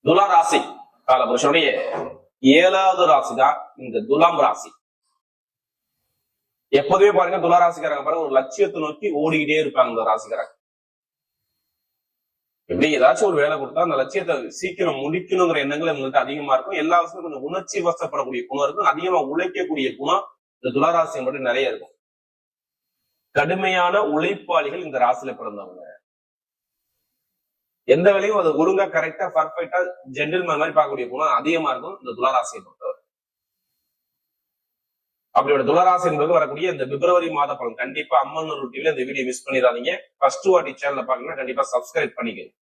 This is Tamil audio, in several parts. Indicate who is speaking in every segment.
Speaker 1: துலா ராசி காலபுருஷனுடைய 7வது ராசி தான் இந்த துலாம் ராசி. எப்போதுமே பாருங்க துலா ராசிக்காரங்க பாருங்க ஒரு லட்சியத்தை நோக்கி ஓடிக்கிட்டே இருப்பாங்க. இந்த ராசிக்காரங்க எப்படி ஏதாச்சும் ஒரு வேலை கொடுத்தா அந்த லட்சியத்தை சீக்கிரம் முடிக்கணுங்கிற எண்ணங்கள் இவங்கள்ட்ட அதிகமா இருக்கும். எல்லா விஷயமும் கொஞ்சம் உணர்ச்சி வசப்படக்கூடிய குணம் இருக்கும். அதிகமா உழைக்கக்கூடிய குணம் இந்த துளாராசி மட்டும் நிறைய இருக்கும். கடுமையான உழைப்பாளிகள் இந்த ராசியில பிறந்தவங்க. எந்த வேலையும் அது ஒழுங்கா கரெக்டா பர்ஃபெக்டா ஜென்டில்மேன் மாதிரி பார்க்கக்கூடிய குணம் அதிகமா இருக்கும் இந்த துளாராசியை பொறுத்தவரை. அப்படியோட துளாராசி என்பது வரக்கூடிய இந்த பிப்ரவரி மாத பலன் கண்டிப்பா அம்மன் டிவில இந்த வீடியோ மிஸ் பண்ணிடாதீங்க. ஃபர்ஸ்ட் வாட்டி சேனல்ல பாக்கணும்னா கண்டிப்பா சப்ஸ்கிரைப் பண்ணிக்கங்க.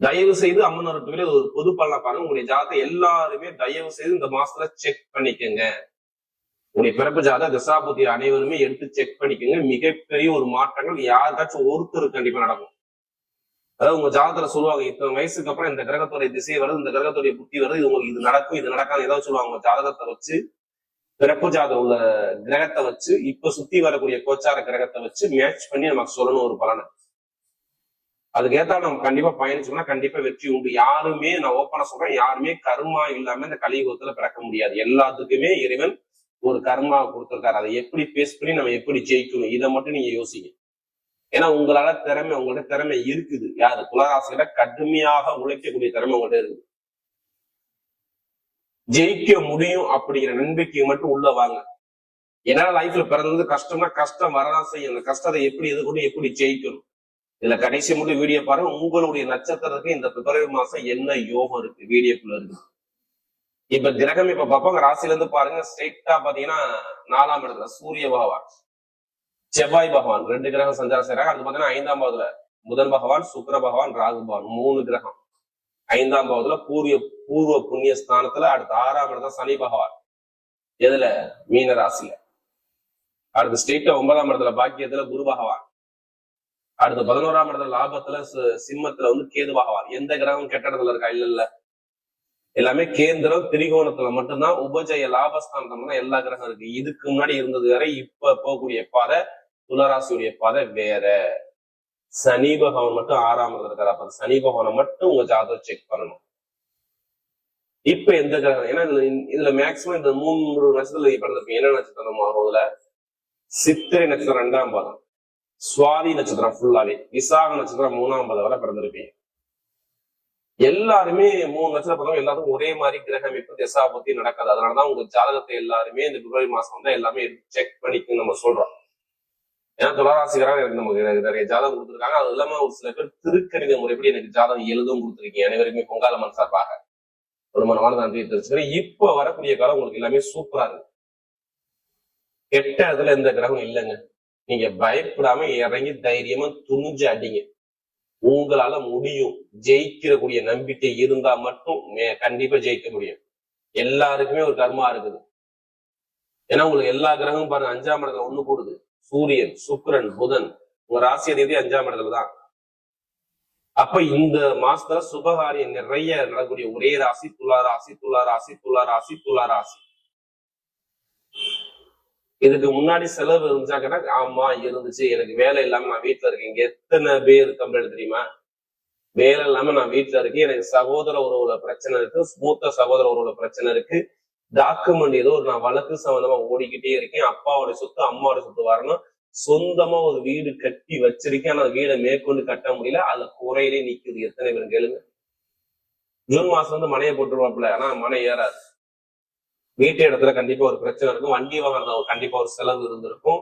Speaker 1: தயவு செய்து அம்மன் டிவில ஒரு பொது பலனா பாருங்க. உங்களுடைய ஜாதகத்தை எல்லாருமே தயவு செய்து இந்த மாசத்துல செக் பண்ணிக்கங்க. உங்களுடைய பிறப்பு ஜாதக தசாபுத்தி அனைவருமே எடுத்து செக் பண்ணிக்கோங்க. மிகப்பெரிய ஒரு மாற்றங்கள் யாருக்காச்சும் ஒருத்தர் கண்டிப்பா நடக்கும். அதாவது உங்க ஜாதகத்துல சொல்லுவாங்க இத்தனை வயசுக்கு அப்புறம் இந்த கிரகத்துடைய திசை வருது, இந்த கிரகத்துடைய புத்தி வருது, இது உங்களுக்கு இது நடக்கும் இது நடக்காது ஏதாவது சொல்லுவாங்க. உங்க ஜாதகத்தை வச்சு பிறப்பு ஜாதகம் உள்ள கிரகத்தை வச்சு இப்ப சுத்தி வரக்கூடிய கோச்சார கிரகத்தை வச்சு மேட்ச் பண்ணி நமக்கு சொல்லணும் ஒரு பலனை. அதுக்கேத்தா நம்ம கண்டிப்பா பயணிச்சோம்னா கண்டிப்பா வெற்றி உண்டு. யாருமே நான் ஓப்பனா சொல்றேன், யாருமே கர்மா இல்லாம இந்த கலியுகத்துல பிறக்க முடியாது. எல்லாத்துக்குமே இறைவன் ஒரு கர்மா கொடுத்திருக்காரு. அதை எப்படி பேஸ் பண்ணி நம்ம எப்படி ஜெயிக்கணும் இதை மட்டும் நீங்க யோசிங்க. ஏன்னா உங்களால திறமை உங்கள்ட்ட திறமை இருக்குது. யாரு துளாராசியில கடுமையாக உழைக்கக்கூடிய திறமை உங்கள்ட்ட இருக்குது. ஜெயிக்க முடியும் அப்படிங்கிற நம்பிக்கையை மட்டும் உள்ள வாங்க. என்னால லைஃப்ல பிறந்தது கஷ்டம்னா கஷ்டம் வரதான் செய்யும். அந்த கஷ்டத்தை எப்படி எதிர்கொண்டு எப்படி ஜெயிக்கணும் இதுல கடைசி மட்டும் வீடியோ பாருங்க. உங்களுடைய நட்சத்திரத்துக்கு இந்த பிப்ரவரி மாசம் என்ன யோகம் இருக்கு வீடியோக்குள்ள இருக்கு. இப்ப கிரகம் இப்ப பார்ப்போம் ராசில இருந்து பாருங்க. ஸ்ட்ரெயிட்டா பாத்தீங்கன்னா 4ஆம் இடத்துல சூரிய பகவான் செவ்வாய் பகவான் 2 கிரகம் சஞ்சாரம் செய்யறாங்க. அது பாத்தீங்கன்னா 5ஆம் பாவத்துல புதன் பகவான் சுக்கிர பகவான் ராகு பகவான் 3 கிரகம் 5ஆம் பாவத்துல பூர்வ புண்ணிய ஸ்தானத்துல. அடுத்து 6ஆம் இடத்துல சனி பகவான் எதுல மீன ராசியில. அடுத்து ஸ்ட்ரெயிட்டா 9ஆம் இடத்துல பாக்கியத்துல குரு பகவான். அடுத்து 11ஆம் இடத்துல லாபத்துல சிம்மத்துல கேது பகவான். எந்த கிரகம் கெட்ட இடத்துல இருக்கா? இல்ல எல்லாமே கேந்திரம் திரிகோணத்துல மட்டும்தான் உபஜய லாபஸ்தானத்துல எல்லா கிரகம் இருக்கு. இதுக்கு முன்னாடி இருந்தது வேற, இப்ப போகக்கூடிய பாதை துளராசியுடைய பாதை வேற. சனி பகவான் மட்டும் 6ஆம் இடத்துல இருக்காரு. அப்ப சனி பகவானை மட்டும் உங்க ஜாதகம் செக் பண்ணணும். இப்ப எந்த கிரகம்? ஏன்னா இதுல மேக்சிமம் இந்த 3 நட்சத்திரத்துல பிறந்திருப்பீங்க. என்ன நட்சத்திரம் வரும்? இதுல சித்திரை நட்சத்திரம் 2ஆம் பாதம், சுவாதி நட்சத்திரம் ஃபுல்லாவே, விசாக நட்சத்திரம் 3ஆம் பாதம் வரை பிறந்திருப்பீங்க. எல்லாருமே 3 நட்சத்திரம் எல்லாத்துக்கும் ஒரே மாதிரி கிரக அமைப்பு திசா பத்தி நடக்காது. அதனாலதான் உங்க ஜாதகத்தை எல்லாருமே இந்த பிப்ரவரி மாசம் தான் எல்லாமே செக் பண்ணிக்கு நம்ம சொல்றோம். ஏன்னா துளாராசிகராக எனக்கு நமக்கு நிறைய ஜாதகம் கொடுத்துருக்காங்க. அது இல்லாம ஒரு சில பேர் திருக்கணித முறைப்படி எனக்கு ஜாதகம் எழுதவும் கொடுத்துருக்கீங்க. அனைவருமே பொங்கால மண் சார்பாக ஒரு மனமான நன்றியை தெரிஞ்சுக்கிறேன். இப்ப வரக்கூடிய காலம் உங்களுக்கு எல்லாமே சூப்பரா இருக்கு. கெட்ட இதுல எந்த கிரகம் இல்லைங்க. நீங்க பயப்படாம இறங்கி தைரியமா துணிஞ்சு அடிங்க. உங்களால முடியும். ஜெயிக்கிறக்கூடிய நம்பிக்கை இருந்தா மட்டும் கண்டிப்பா ஜெயிக்க முடியும். எல்லாருக்குமே ஒரு கர்மா இருக்குது. ஏன்னா உங்களுக்கு எல்லா கிரகமும் பாருங்க 5ஆம் இடத்துல 1 கூடுது. சூரியன் சுக்கிரன் புதன் உங்க ராசி அதிபதி 5ஆம் இடத்துல தான். அப்ப இந்த மாசத்துல சுபகாரியம் நிறைய நடக்கக்கூடிய ஒரே ராசி துளாராசி. துளாராசி துளாராசி துளாராசி. இதுக்கு முன்னாடி செலவு இருந்துச்சாங்கன்னா ஆமா இருந்துச்சு. எனக்கு வேலை இல்லாம நான் வீட்டுல இருக்கேன். இங்க எத்தனை பேர் கம்ப்ளைண்ட் தெரியுமா? வேலை இல்லாம நான் வீட்டுல இருக்கேன், எனக்கு சகோதர உறவுல பிரச்சனை இருக்கு, மூத்த சகோதர உறவுல பிரச்சனை இருக்கு, டாக்குமெண்ட் ஏதோ நான் வழக்கு சம்பந்தமா ஓடிக்கிட்டே இருக்கேன், அப்பாவோட சொத்து அம்மாவோட சொத்து வரணும், சொந்தமா ஒரு வீடு கட்டி வச்சிருக்கேன், ஆனா வீடை மேற்கொண்டு கட்ட முடியல, அதுல குறையிலே நிக்குது. எத்தனை பேர் கேளுங்க. ஜூன் மாசம் மனையை போட்டுருவாப்புல, ஆனா மனை ஏறாது. வீட்டு இடத்துல கண்டிப்பா ஒரு பிரச்சனை இருக்கும். வண்டி வாங்குறத கண்டிப்பா ஒரு செலவு இருந்திருக்கும்.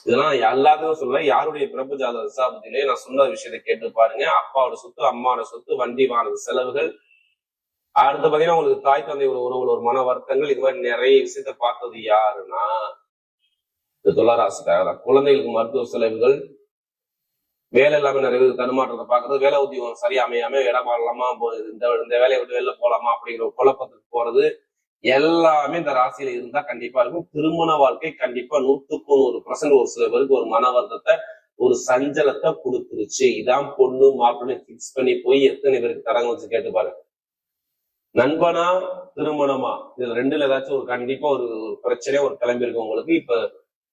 Speaker 1: இதெல்லாம் எல்லாத்துக்கும் சொல்ல யாருடைய பிறப்பு ஜாதக தசாபுத்திலே நான் சொன்ன விஷயத்தை கேட்டு பாருங்க. அப்பாவோட சொத்து அம்மாவோட சொத்து வண்டி வாங்குறது செலவுகள். அடுத்து பாத்தீங்கன்னா உங்களுக்கு தாய் தந்தை ஒரு உறவுல ஒரு மன வருத்தங்கள். இது மாதிரி நிறைய விஷயத்த பார்த்தது யாருன்னா இந்த துளாராசிக்காக. குழந்தைகளுக்கு மருத்துவ செலவுகள், வேலை இல்லாம நிறைய தடுமாற்றத்தை பாக்குறது, வேலை உத்தியோகம் சரியா அமையாம இடம் மாறலாமா, இந்த வேலையை விட்டு வெளில போலாமா அப்படிங்கிற குழப்பத்துக்கு போறது எல்லாமே இந்த ராசியில இருந்தா கண்டிப்பா இருக்கும். திருமண வாழ்க்கை கண்டிப்பா 100% ஒரு சில பேருக்கு ஒரு மன வருத்தத்தை ஒரு சஞ்சலத்தை கொடுத்துருச்சு. இதான் பொண்ணு மாப்பிள்ளை பிக்ஸ் பண்ணி போய் எத்தனை பேருக்கு தரங்க வச்சு கேட்டு பாருங்க. நண்பனா திருமணமா இதுல 2ல ஏதாச்சும் ஒரு கண்டிப்பா ஒரு பிரச்சனையா ஒரு கிளம்பி இருக்கு உங்களுக்கு. இப்ப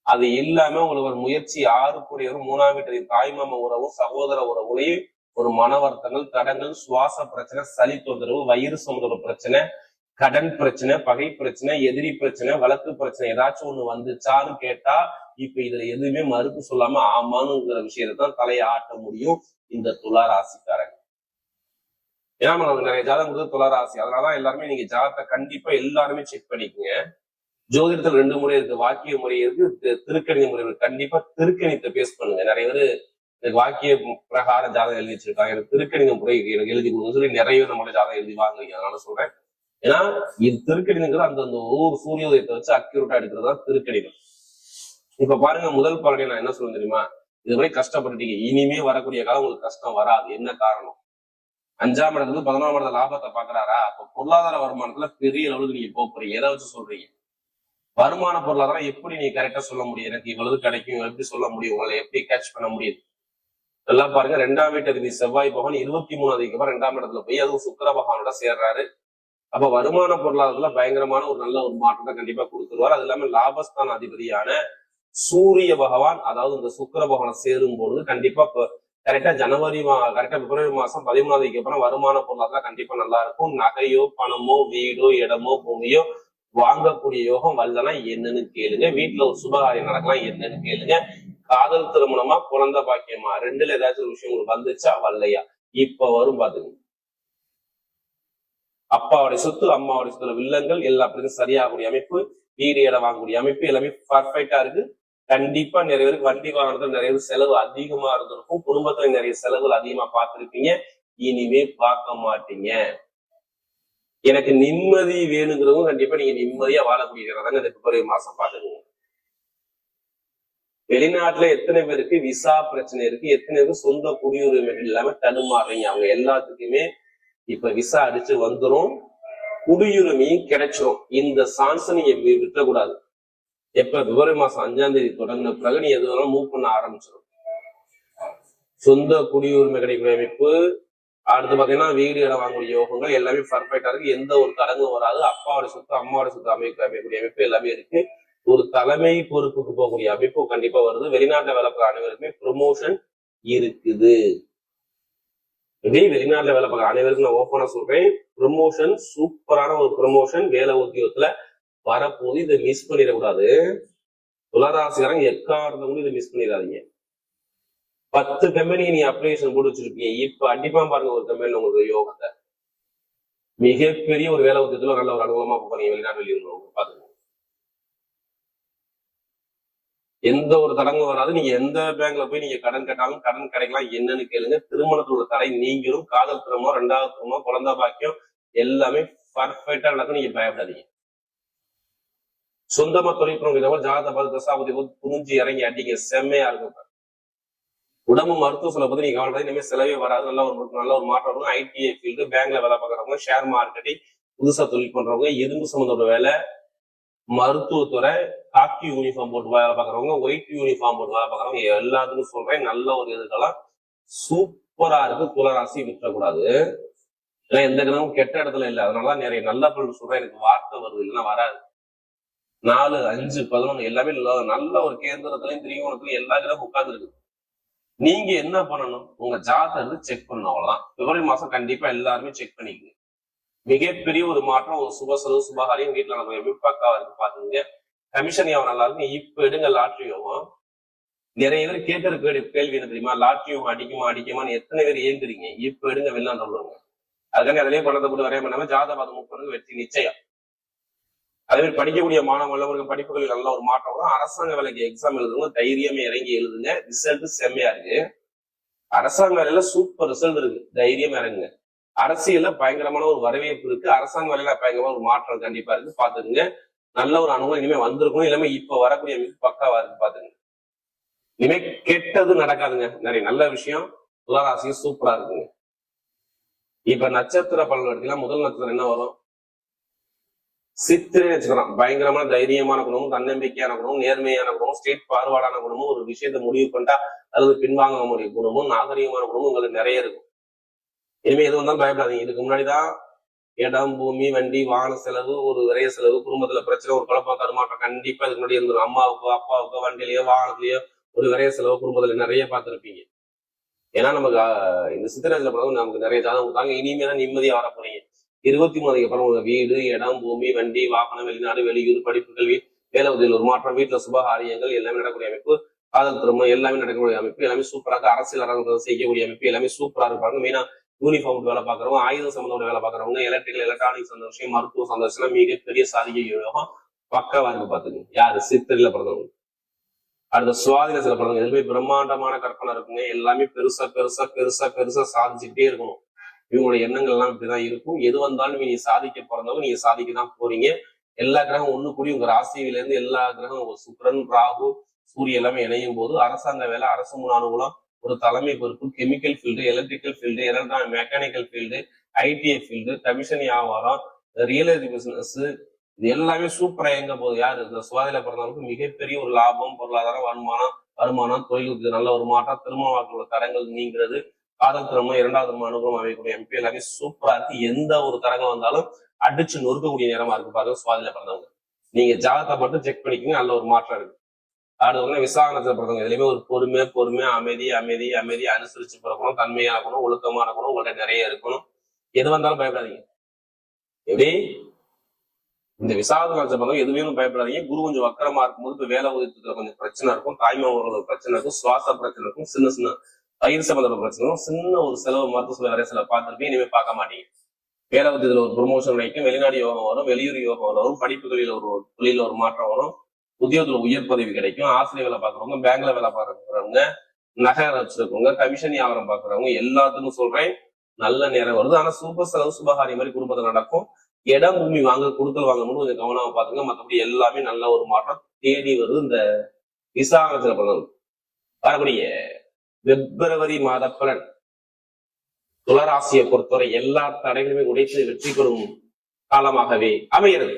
Speaker 1: அது இல்லாம உங்களுக்கு ஒரு முயற்சி 6 கூடியவரும் 3ஆம் வீட்டு தாய்மாம உறவும் சகோதர உறவுலையும் ஒரு மன வருத்தங்கள், தடங்கள், சுவாச பிரச்சனை, சளி தொந்தரவு, வயிறு சம்பந்த பிரச்சனை, கடன் பிரச்சனை, பகை பிரச்சனை, எதிரி பிரச்சனை, வழக்கு பிரச்சனை ஏதாச்சும் ஒண்ணு வந்துச்சான்னு கேட்டா இப்ப இதுல எதுவுமே மறுப்பு சொல்லாம ஆமானுங்கிற விஷயத்தான் தலையை ஆட்ட முடியும் இந்த துலா ராசிக்காரங்க. ஏன்னா நமக்கு நிறைய ஜாதகம் கொடுத்து துலா ராசி. அதனாலதான் எல்லாருமே நீங்க ஜாதகத்தை கண்டிப்பா எல்லாருமே செக் பண்ணிக்கங்க. ஜோதிடத்துல 2 முறை இருக்கு, வாக்கிய முறை இருக்கு, திருக்கணித முறை இருக்கு. கண்டிப்பா திருக்கணித்தை பேஸ் பண்ணுங்க. நிறைய பேர் எனக்கு வாக்கிய பிரகார ஜாதகம் எழுதி வச்சிருக்காங்க, எனக்கு திருக்கணித முறை எனக்கு எழுதி கொடுங்க சொல்லி நிறைய பேர் நம்மளோட ஜாதகம் எழுதி வாங்குறீங்க. அதனால சொல்றேன், ஏன்னா இது திருக்கணிதங்கிறது அந்த ஒவ்வொரு சூரிய உதயத்தை வச்சு அக்யூரேட்டா எடுக்கிறது தான் திருக்கணிதம். இப்ப பாருங்க, முதல் பலனை நான் என்ன சொல்ல தெரியுமா, இதுவரை கஷ்டப்பட்டுட்டீங்க, இனிமே வரக்கூடிய காலம் உங்களுக்கு கஷ்டம் வராது. என்ன காரணம்? 5ஆம் இடத்துல 11ஆம் இடத்துல லாபத்தை பாக்குறாரா, அப்ப பொருளாதார வருமானத்துல பெரிய அளவுக்கு நீங்க போறீங்க. எதை வச்சு சொல்றீங்க? வருமான பொருளாதாரம் எப்படி நீங்க கரெக்டா சொல்ல முடியும்? எனக்கு இவ்வளவு கிடைக்கும் எப்படி சொல்ல முடியும்? உங்களை எப்படி கேட்ச் பண்ண முடியுது? நல்லா பாருங்க, 2ஆம் வீட்டு செவ்வாய் பகவான் 23ஆம் அப்புறம் 2ஆம் இடத்துல போய் அதுவும் சுக்கிர பகவானோட சேர்றாரு. அப்ப வருமான பொருளாதாரத்துல பயங்கரமான ஒரு நல்ல ஒரு மாற்றத்தை கண்டிப்பா கொடுத்துருவார். அது இல்லாம லாபஸ்தான அதிபதியான சூரிய பகவான், அதாவது இந்த சுக்கிர பகவானை சேரும் பொழுது கண்டிப்பா கரெக்டா கரெக்டா பிப்ரவரி மாசம் 13ஆம் அப்புறம் வருமான பொருளாதாரம் கண்டிப்பா நல்லா இருக்கும். நகையோ, பணமோ, வீடோ, இடமோ, பூமியோ வாங்கக்கூடிய யோகம் வல்லனா என்னன்னு கேளுங்க. வீட்டுல ஒரு சுபகாரியம் நடக்கலாம் என்னன்னு கேளுங்க. காதல் திருமணமா, குழந்தை பாக்கியமா, 2ல ஏதாச்சும் ஒரு விஷயம் உங்களுக்கு வந்துச்சா வல்லையா? இப்ப வரும் பாத்துங்க. அப்பாவுடைய சொத்து, அம்மாவுடைய சொத்துல வில்லங்கள் எல்லாத்துக்கும் சரியாகக்கூடிய அமைப்பு, வீடு இடம் வாங்கக்கூடிய அமைப்பு எல்லாமே பர்ஃபெக்டா இருக்கு. கண்டிப்பா நிறைய பேருக்கு வண்டி வாகனத்துல நிறைய செலவு அதிகமா இருந்திருக்கும். குடும்பத்துல நிறைய செலவுகள் அதிகமா பார்த்திருப்பீங்க. இனிமே பார்க்க மாட்டீங்க. எனக்கு நிம்மதி வேணுங்கிறதும் கண்டிப்பா நீங்க நிம்மதியா வாழக்கூடியதாங்க இந்த பிப்ரவரி மாசம் பாத்துக்கோங்க. வெளிநாட்டுல எத்தனை பேருக்கு விசா பிரச்சனை இருக்கு, எத்தனை பேருக்கு சொந்த குடியுரிமைகள் இல்லாம தடுமாறுறீங்க. அவங்க எல்லாத்துக்குமே இப்ப விசா அடிச்சு வந்துரும், குடியுரிமையும் கிடைச்சிரும். இந்த சான்ஸ் நீங்க விட்டுறக்கூடாது. எப்ப பிப்ரவரி மாசம் 5ஆம் தேதி தொடங்கின பிறகு நீ எது வேணாலும் மூவ் பண்ண ஆரம்பிச்சிடும். சொந்த குடியுரிமை கிடைக்கக்கூடிய அமைப்பு, அடுத்து பாத்தீங்கன்னா வீடு இடம் வாங்கக்கூடிய யோகங்கள் எல்லாமே பர்ஃபெக்டா இருக்கு. எந்த ஒரு தடங்கும் வராது. அப்பாவோட சொத்து, அம்மாவோட சொத்து அமைக்கக்கூடிய அமைப்பு எல்லாமே இருக்கு. ஒரு தலைமை பொறுப்புக்கு போகக்கூடிய அமைப்பு கண்டிப்பா வருது. வெளிநாட்டுல வேலை பார்க்குற அனைவருக்குமே ப்ரொமோஷன் இருக்குது. வெளிநாட்டுல வேலை பார்க்குற அனைவருக்கும் நான் ஓப்பனா சொல்றேன், ப்ரொமோஷன் சூப்பரான ஒரு ப்ரொமோஷன் வேலை உத்தியோகத்துல வரப்போது. இதை மிஸ் பண்ணிடக்கூடாது. துளாராசிக்காரங்க எக்காரணங்களும் இதை மிஸ் பண்ணிடாதீங்க. 10 கம்பெனி நீ அப்ளிகேஷன் போட்டு வச்சிருக்கீங்க, இப்ப அடிப்பா பாருங்க ஒரு கம்பெனில உங்களுக்கு யோகத்தை. மிகப்பெரிய ஒரு வேலை உத்தியத்துல நல்ல ஒரு அனுகூலமா போறீங்க. வெளிநாட்டு வெளியூர் பாத்துங்க, எந்த ஒரு தடங்கும் வராது. நீங்க எந்த பேங்க்ல போய் நீங்க கடன் கேட்டாலும் கடன் கிடைக்கலாம் என்னன்னு கேளுங்க. திருமணத்தோட தடை நீங்களும், காதல் திருமணம், 2வது திருமணம், குழந்தை பாக்கியம் எல்லாமே பர்ஃபெக்டா நடக்கும். நீங்க பயப்படாதீங்க. சொந்தமா தொழில் பண்ணுறவங்க ஜாதக பார்த்து தசாபதி புரிஞ்சு இறங்கி அடிங்க, செம்மையா இருக்கும். உடம்பு மருத்துவ செலவு பத்தி நீங்க கவலைப்படாது, இனிமேல் செலவே வராது. நல்ல ஒரு மாற்றம் இருக்கும். ஐடிஐ ஃபீல்டு, பேங்க்ல வேலை பார்க்குறவங்க, ஷேர் மார்க்கெட்டிங், புதுசா தொழில் பண்றவங்க, இரும்பு சம்பந்தோட வேலை, மருத்துவத்துறை, காக்கி யூனிஃபார்ம் போட்டு வேலை பார்க்குறவங்க, ஒயிட் யூனிஃபார்ம் போட்டு வேலை பார்க்குறவங்க எல்லாத்துக்கும் சொல்றேன், நல்ல ஒரு எதிர்காலம் சூப்பரா இருக்கு. துளாராசி விட்டுறக்கூடாது. ஏன்னா எந்த கிரகமும் கெட்ட இடத்துல இல்லை. அதனால நிறைய நல்ல பொருள் சொல்றேன், எனக்கு வார்த்தை வருது, இல்லைன்னா வராது. 4, 5, 11 எல்லாமே நல்ல ஒரு கேந்திரத்திலையும் திரிகோணத்திலையும் எல்லா கிரகம் உட்கார்ந்து இருக்கு. நீங்க என்ன பண்ணணும்? உங்க ஜாதகத்தை செக் பண்ணணும், அவ்வளவுதான். பிப்ரவரி மாசம் கண்டிப்பா எல்லாருமே செக் பண்ணிக்கங்க. மிகப்பெரிய ஒரு மாற்றம், ஒரு சுப செலவு, சுபகாரியம் வீட்டுல நம்ம பக்காவா இருக்கு பாத்துங்க. கமிஷன் யோகம் நல்லா இருக்கு. இப்ப எடுங்க லாட்ரி யோகம். நிறைய பேர் கேட்கற கேள்வி என்ன தெரியுமா, லாட்ரி யோகம் அடிக்குமான்னு எத்தனை பேர் ஏங்குறீங்க? இப்ப எடுங்க, வெளிநாட்டு உள்ளவங்க. அதுக்காக அதிலேயே பணத்தை போட்டு வரைய பண்ணாம ஜாதக பாதம் முப்பது வெற்றி நிச்சயம். அதே மாதிரி படிக்கக்கூடிய மாணவர்களுக்கு படிப்புகளில் நல்ல ஒரு மாற்றம் வரும். அரசாங்க வேலைக்கு எக்ஸாம் எழுதுங்க, தைரியமே இறங்கி எழுதுங்க. ரிசல்ட் செம்மையா இருக்கு. அரசாங்க வேலையில சூப்பர் ரிசல்ட் இருக்கு, தைரியமா இறங்குங்க. அரசியல்ல பயங்கரமான ஒரு வரவேற்பு இருக்கு. அரசாங்க வேலையில பயங்கரமான ஒரு மாற்றம் கண்டிப்பா இருக்கு, பாத்துக்குங்க. நல்ல ஒரு அனுபவம் இனிமே வந்திருக்கும். இல்லாம இப்ப வரக்கூடிய பக்காவா இருக்கு, பாத்துங்க. இனிமே கெட்டது நடக்காதுங்க. நிறைய நல்ல விஷயம் துளாராசியும் சூப்பரா இருக்குங்க. இப்ப நட்சத்திர பலன் எடுத்தீங்கன்னா முதல் நட்சத்திரம் என்ன வரும்? சித்திரை நட்சத்திரம். பயங்கரமான தைரியமான குணமும், தன்னம்பிக்கையான குணமும், நேர்மையான குணமும், ஸ்ட்ரெயிட் ஃபார்வர்டான குணமும், ஒரு விஷயத்தை முடிவு பண்ணிட்டா அல்லது பின்வாங்க முடிய குணமும், நாகரிகமான குணமும் உங்களுக்கு நிறைய இருக்கும். இனிமே எது வந்தாலும் பயப்படாதீங்க. இதுக்கு முன்னாடிதான் இடம், பூமி, வண்டி, வாகன செலவு, ஒரு விரைய செலவு, குடும்பத்துல பிரச்சனை, ஒரு குழப்பம், தடுமாற்றம் கண்டிப்பா இதுக்கு முன்னாடி இருந்துடும். அம்மாவுக்கோ, அப்பாவுக்கோ, வண்டியிலயோ, வாகனத்திலயோ ஒரு விரைய செலவு குடும்பத்துல நிறைய பார்த்திருப்பீங்க. ஏன்னா நமக்கு இந்த சித்திரத்துல பிறகு நமக்கு நிறைய ஜாதகம் கொடுத்தாங்க. இனிமே தான் நிம்மதியா வர போறீங்க. 23 அப்புறம் உங்க வீடு, இடம், பூமி, வண்டி, வாகனம், வெளிநாடு, வெளியூர், படிப்பு, கல்வி, வேலை உதவியில் ஒரு மாற்றம், வீட்டுல சுபகாரியங்கள் எல்லாமே நடக்கக்கூடிய அமைப்பு, காதல் திருமணம் எல்லாமே நடக்கக்கூடிய அமைப்பு, எல்லாமே சூப்பராக அரசியல் அரங்கு செய்யக்கூடிய அமைப்பு எல்லாமே சூப்பரா இருப்பாங்க. மெயினா யூனிஃபார்ம் வேலை பார்க்கறவங்க, ஆயுதம் சம்பந்தோட வேலை பார்க்கறவங்க, எலக்ட்ரிக்கல் எலக்ட்ரானிக்ஸ் சந்தோஷம், மருத்துவ சந்தோஷம் மிகப்பெரிய சாதிக்க யோகம் பக்கவா இருக்கு பாத்துக்கோங்க. யாரு சித்திரையில பிறந்தவங்க. அடுத்த சுவாதினத்துல பிறந்தவங்க எதுவுமே பிரம்மாண்டமான கற்பனை இருக்குங்க. எல்லாமே பெருசா பெருசா பெருசா பெருசா சாதிச்சுக்கிட்டே இருக்கணும். இவங்களோட எண்ணங்கள் எல்லாம் இப்படிதான் இருக்கும். எது வந்தாலும் நீங்க சாதிக்க பிறந்தவங்க, நீங்க சாதிக்க தான் போறீங்க. எல்லா கிரகம் ஒண்ணு கூடி உங்க ராசியில இருந்து எல்லா கிரகம் சுக்கிரன், ராகு, சூரியன் எல்லாமே இணையும் போது அரசாங்க வேலை, அரசு முன் அனுகூலம், ஒரு தலைமை பொறுப்பு, chemical field, electrical field, electronic mechanical field, ITI field, commission வியாபாரம், ரியல் எஸ்டேட் பிசினஸ், இது எல்லாமே சூப்பரா இயங்க போது யாரு இந்த சுவாதியில பிறந்தவங்களுக்கு மிகப்பெரிய ஒரு லாபம், பொருளாதாரம், வருமானம், தொழிலுக்கு நல்ல ஒரு மாற்றம், திருமண வாழ்க்கையோட தரங்கள் நீங்கிறது, காதல் திருமணம், இரண்டாவது திருமணம் அனுகூலம் அமையக்கூடிய எம்பி எல்லாமே சூப்பரா இருக்கு. எந்த ஒரு தரங்கள் வந்தாலும் அடிச்சு நொறுக்கக்கூடிய நேரமா இருக்கு பாருங்க சுவாதியில பிறந்தவங்க. நீங்க ஜாதகத்தை மட்டும் செக் பண்ணிக்கோங்க, நல்ல ஒரு மாற்றம் இருக்கு. அடுத்தவங்க விசாகனத்துல பிறந்தவங்க எதுலையுமே ஒரு பொறுமை, அமைதி அனுசரிச்சு பிறக்கணும், தன்மையா இருக்கணும், ஒழுக்கமா இருக்கணும், உங்கள்ட்ட நிறைய இருக்கணும். எது வந்தாலும் பயப்படாதீங்க. எப்படி இந்த விசாக நட்சத்திரம் எதுவுமே பயப்படாதீங்க. குரு கொஞ்சம் வக்கரமா இருக்கும்போது இப்ப வேலை உதயத்துல கொஞ்சம் பிரச்சனை இருக்கும், தாய்மை ஒரு பிரச்சனை இருக்கும், சுவாச பிரச்சனை இருக்கும், சின்ன பயிர் சம்பந்தப்பட்ட பிரச்சனை இருக்கும், சின்ன ஒரு செலவு மருத்துவ செலவு நிறைய செலவு பார்த்துருப்பீங்க. இனிமே பார்க்க மாட்டீங்க. வேலை உதயத்துல ஒரு ப்ரொமோஷன் கிடைக்கும், வெளிநாடு யோகம் வரும், வெளியூர் யோகம் வரும், படிப்புகளில் ஒரு தொழில ஒரு மாற்றம் வரும், உத்தியோகத்துல உயர் பதவி கிடைக்கும், ஆசிரியர் வேலை பார்க்கறவங்க, பேங்க்ல வேலை பார்க்கறவங்க, நகை வச்சிருக்கவங்க, கமிஷன் வியாபாரம் பார்க்கறவங்க எல்லாத்துக்கும் சொல்றேன் நல்ல நேரம் வருது. ஆனா சூப்பர் செலவு சுபகாரி மாதிரி குடும்பத்துல நடக்கும். இடம் பூமி வாங்க கொடுக்கல் வாங்கணும்னு கொஞ்சம் கவனமா பாத்துங்க. மற்றபடி எல்லாமே நல்ல ஒரு மாற்றம் தேடி வருது. இந்த விசாகத்துல பிறந்தவங்க வரக்கூடிய பிப்ரவரி மாத பலன் துளராசியை பொறுத்தவரை எல்லா தடைகளுமே உடைத்து வெற்றி பெறும் காலமாகவே அமைகிறது.